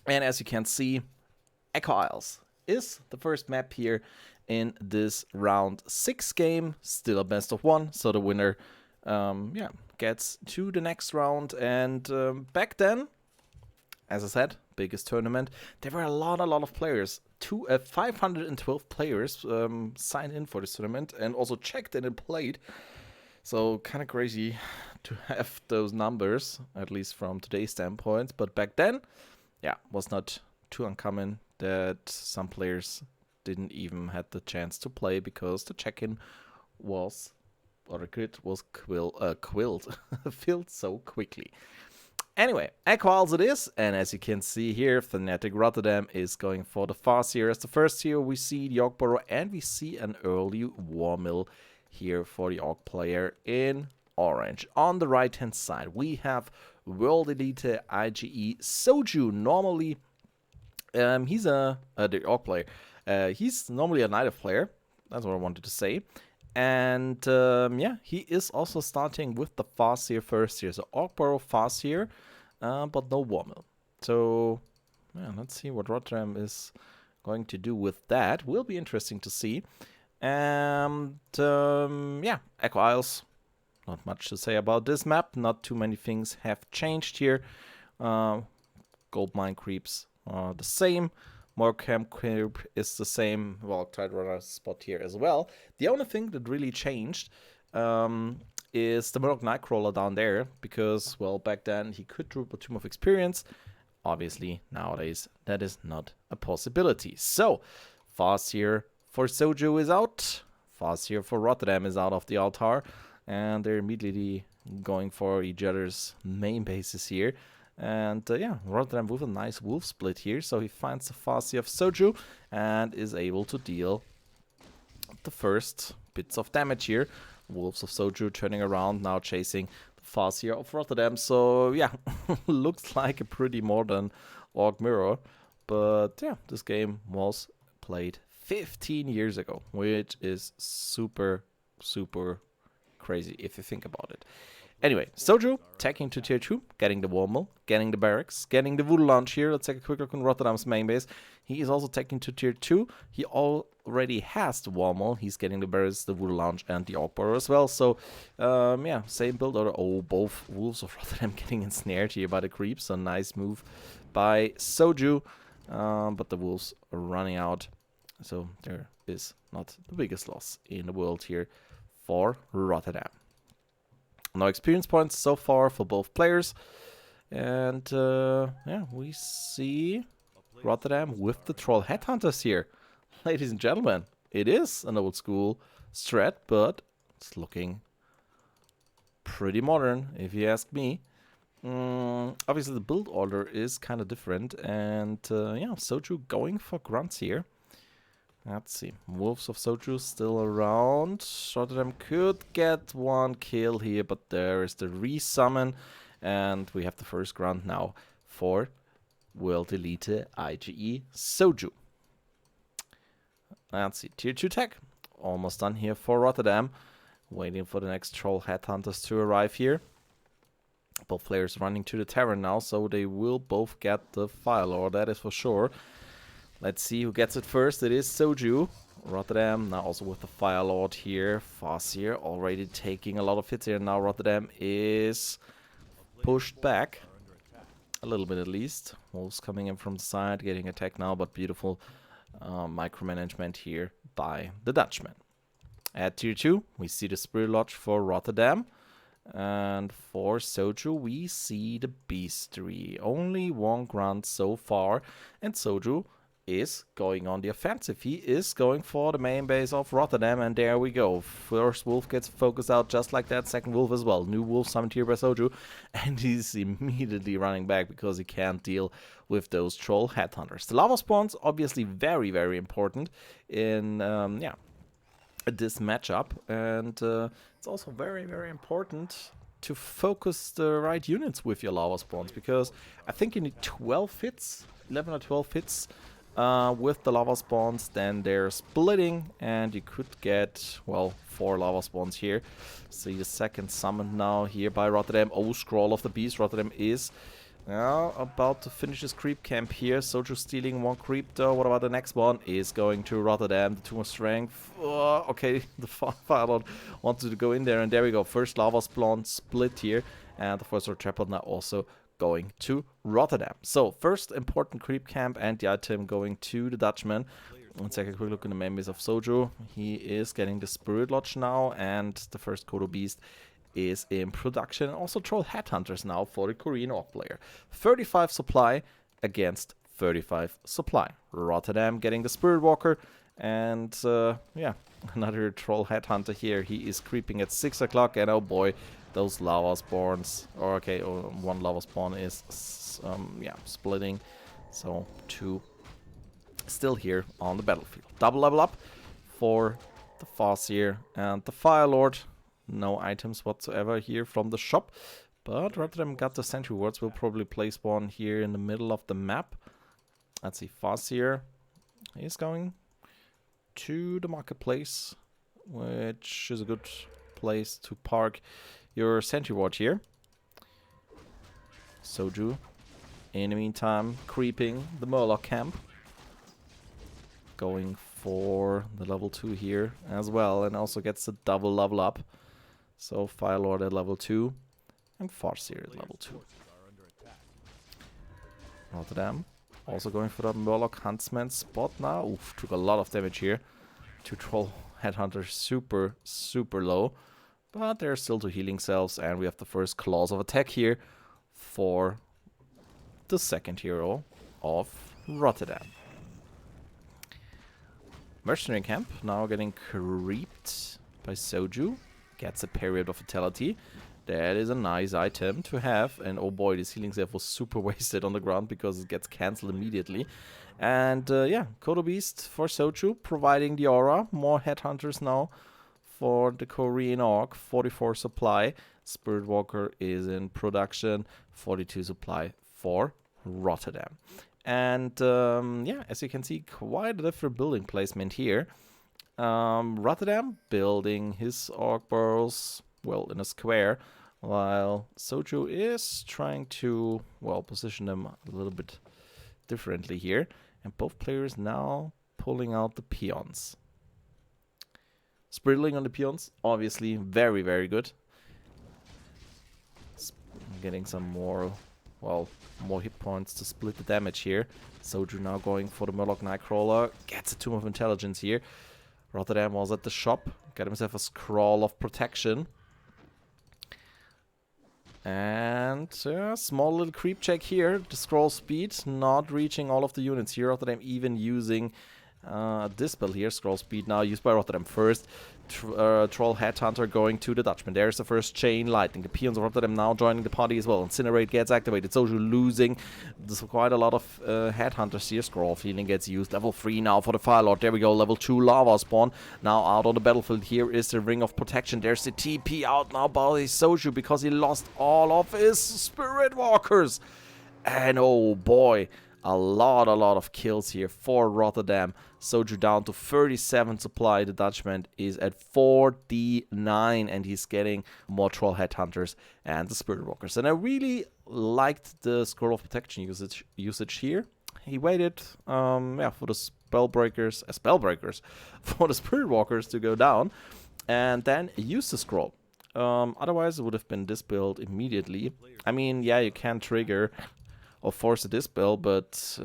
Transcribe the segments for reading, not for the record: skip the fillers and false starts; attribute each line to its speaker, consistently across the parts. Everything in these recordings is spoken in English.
Speaker 1: And as you can see, Echo Isles is the first map here in this round 6 game. Still a best of 1, so the winner gets to the next round. And back then, as I said, biggest tournament, there were a lot of players. 512 players signed in for this tournament and also checked in and played. So kind of crazy to have those numbers, at least from today's standpoint. But back then, yeah, was not too uncommon that some players didn't even had the chance to play because the check-in was, or the grid was filled so quickly. Anyway, Echo Isles it is, and as you can see here, Fnatic Rotterdam is going for the Farseer as the first here. We see the Orc and we see an early War Mill here for the Orc player in orange. On the right hand side, we have World Elite IGE Soju. Normally, he's the Orc player. He's normally a native player. That's what I wanted to say. And yeah, he is also starting with the Farseer first here. So Orc Farseer, but no War Mill. So yeah, let's see what Rotterdam is going to do with that. Will be interesting to see. And yeah, Echo Isles. Not much to say about this map. Not too many things have changed here. Gold mine creeps are the same. More camp creep is the same. Well, Tide Runner spot here as well. The only thing that really changed is the Murloc Nightcrawler down there. Because, well, back then he could drop a Tomb of Experience. Obviously, nowadays that is not a possibility. So, Farseer for Soju is out. Farseer for Rotterdam is out of the altar. And they're immediately going for each other's main bases here. And yeah, Rotterdam with a nice wolf split here. So he finds the Farseer of Soju and is able to deal the first bits of damage here. Wolves of Soju turning around, now chasing the Farseer of Rotterdam. So yeah, looks like a pretty modern Orc mirror. But yeah, this game was played 15 years ago, which is super crazy if you think about it. Anyway, Soju taking to tier 2, getting the War Mill, getting the barracks, getting the Voodoo Launch here. Let's take a quick look on Rotterdam's main base. He is also taking to tier 2. He already has the War Mill. He's getting the barracks, the Voodoo Launch, and the Orc Burrow as well. So, yeah, same build order. Oh, both Wolves of Rotterdam getting ensnared here by the creeps. A nice move by Soju. But the Wolves are running out. So there is not the biggest loss in the world here for Rotterdam. No experience points so far for both players. And yeah, we see Rotterdam with the Troll Headhunters here. Ladies and gentlemen, it is an old school strat, but it's looking pretty modern, if you ask me. Obviously, the build order is kind of different. And yeah, Soju going for grunts here. Let's see. Wolves of Soju still around. Rotterdam could get one kill here, but there is the resummon. And we have the first grunt now for World Elite IGE Soju. Let's see. Tier 2 tech. Almost done here for Rotterdam. Waiting for the next Troll Headhunters to arrive here. Both players running to the Terran now, so they will both get the Fire Lord, that is for sure. Let's see who gets it first. It is Soju. Rotterdam now also with the Fire Lord here. Farseer already taking a lot of hits here. Now Rotterdam is pushed back. A little bit at least. Wolves coming in from the side, getting attacked now, but beautiful micromanagement here by the Dutchman. At tier 2, we see the Spirit Lodge for Rotterdam. And for Soju, we see the Beastery. Only one grunt so far. And Soju is going on the offensive. He is going for the main base of Rotterdam, and there we go. First wolf gets focused out just like that. Second wolf as well. New wolf summoned here by Soju, and he's immediately running back because he can't deal with those troll headhunters. The lava spawns obviously very important in yeah, this matchup, and it's also very important to focus the right units with your lava spawns, because I think you need 12 hits, 11 or 12 hits with the lava spawns. Then they're splitting, and you could get, well, 4 lava spawns here. See the second summon now here by Rotterdam. Oh, Scroll of the Beast. Rotterdam is Now, about to finish his creep camp here. Soju stealing one creep though. What about the next one? Is going to Rotterdam. The 2 more strength. Oh, okay, the Firelord wanted to go in there. And there we go. First lava spawn split here. And the first trapper now also going to Rotterdam. So, first important creep camp and the item going to the Dutchman. Let's take a quick look in the main base of Soju. He is getting the Spirit Lodge now. And the first Kodo Beast is in production. Also Troll Headhunters now for the Korean Orc player. 35 supply against 35 supply. Rotterdam getting the Spirit Walker. And yeah, another Troll Headhunter here. He is creeping at 6 o'clock. And oh boy, those lava spawns. Or okay, one lava spawn is yeah, splitting. So 2 still here on the battlefield. Double level up for the Farseer and the Firelord. No items whatsoever here from the shop. But Rotterdam got the sentry wards. We'll probably place one here in the middle of the map. Let's see, Farseer is going to the marketplace, which is a good place to park your sentry ward here. Soju, in the meantime, creeping the Murloc camp. Going for the level 2 here as well, and also gets the double level up. So Firelord at level 2 and Farseer at level 2. Rotterdam also going for the Murloc Huntsman spot now. Oof, took a lot of damage here. 2 Troll Headhunters super low. But there are still 2 healing cells, and we have the first claws of attack here for the second hero of Rotterdam. Mercenary camp now getting creeped by Soju. Gets a period of fatality. That is a nice item to have. And oh boy, this healing self was super wasted on the ground because it gets cancelled immediately. And yeah, Kodo Beast for Soju, providing the aura. More headhunters now for the Korean Orc. 44 supply. Spirit Walker is in production. 42 supply for Rotterdam. And yeah, as you can see, quite a different building placement here. Rotterdam building his Orc burrows, well, in a square, while Soju is trying to, well, position them a little bit differently here. And both players now pulling out the peons. Spriddling on the peons, obviously very, very good. Getting some more, well, more hit points to split the damage here. Soju now going for the Murloc Nightcrawler. Gets a Tomb of Intelligence here. Rotterdam was at the shop. Got himself a Scroll of Protection. And small little creep check here. The scroll speed not reaching all of the units here. Rotterdam even using Dispel here. Scroll speed now used by Rotterdam first. Troll Headhunter going to the Dutchman. There's the first Chain Lightning. The peons of Rotterdam now joining the party as well. Incinerate gets activated. Soju losing. There's quite a lot of Headhunters here. Scroll of Healing gets used. Level 3 now for the Firelord. There we go. Level 2 Lava Spawn. Now out on the battlefield. Here is the Ring of Protection. There's the TP out now by Soju because he lost all of his Spirit Walkers. And oh boy, a lot of kills here for Rotterdam. Soju down to 37 supply. The Dutchman is at 49, and he's getting more Troll Headhunters and the Spirit Walkers. And I really liked the Scroll of Protection usage here. He waited yeah, for the Spellbreakers, for the Spirit Walkers to go down, and then used the Scroll. Otherwise, it would have been dispelled immediately. I mean, yeah, you can trigger or force a dispel, but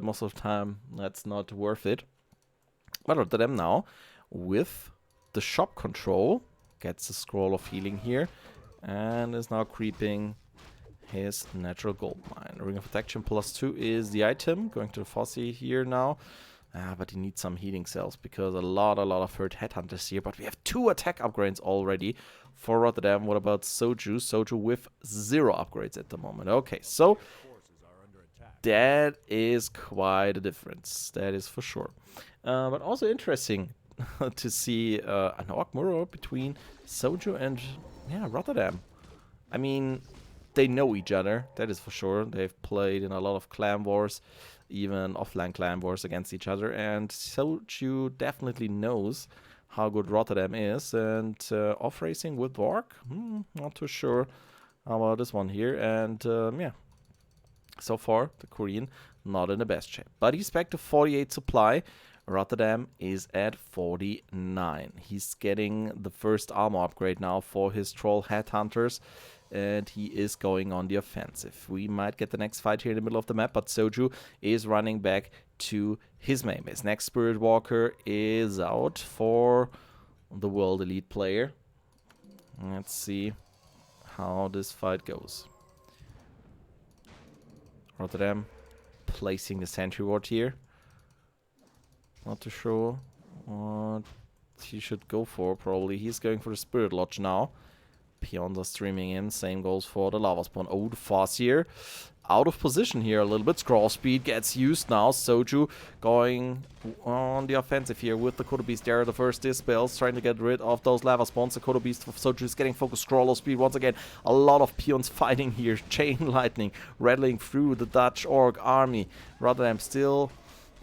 Speaker 1: most of the time that's not worth it. But Rotterdam now, with the shop control, gets a Scroll of Healing here, and is now creeping his natural gold mine. Ring of Protection +2 is the item, going to the Fossey here now. But he needs some healing cells, because a lot of hurt Headhunters here. But we have 2 attack upgrades already for Rotterdam. What about Soju? Soju with 0 upgrades at the moment. Okay, so that is quite a difference. That is for sure. But also interesting to see an Orc mirror between Soju and Rotterdam. I mean, they know each other, that is for sure. They've played in a lot of clan wars, even offline clan wars against each other. And Soju definitely knows how good Rotterdam is. And off-racing with Orc? Not too sure about this one here. And yeah, So far, the Korean not in the best shape. But he's back to 48 supply. Rotterdam is at 49. He's getting the first armor upgrade now for his troll headhunters. And he is going on the offensive. We might get the next fight here in the middle of the map, but Soju is running back to his main base. Next Spirit Walker is out for the World Elite player. Let's see how this fight goes. Rotterdam placing the sentry ward here. Not too sure what he should go for. Probably he's going for the Spirit Lodge now. Peons are streaming in. Same goes for the lava spawn. Oh, the Farseer out of position here a little bit. Scroll speed gets used now. Soju going on the offensive here with the Kodo Beast there. The first dispels, trying to get rid of those lava spawns. The Kodo Beast of Soju is getting focused. Scroll speed once again. A lot of peons fighting here. Chain lightning rattling through the Dutch Orc army. Rotterdam still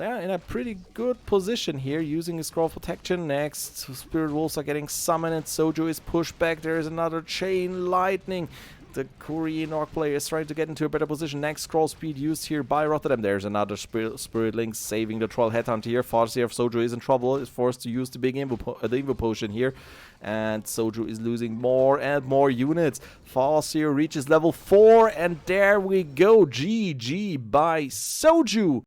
Speaker 1: in a pretty good position here, using his scroll protection. Next, Spirit Wolves are getting summoned and Soju is pushed back. There is another chain lightning. The Korean Orc player is trying to get into a better position. Next scroll speed used here by Rotterdam. There's another Spirit Link saving the Troll Headhunt here. Farseer of Soju is in trouble, is forced to use the big Invo Potion here. And Soju is losing more and more units. Farseer reaches level 4 and there we go. GG by Soju.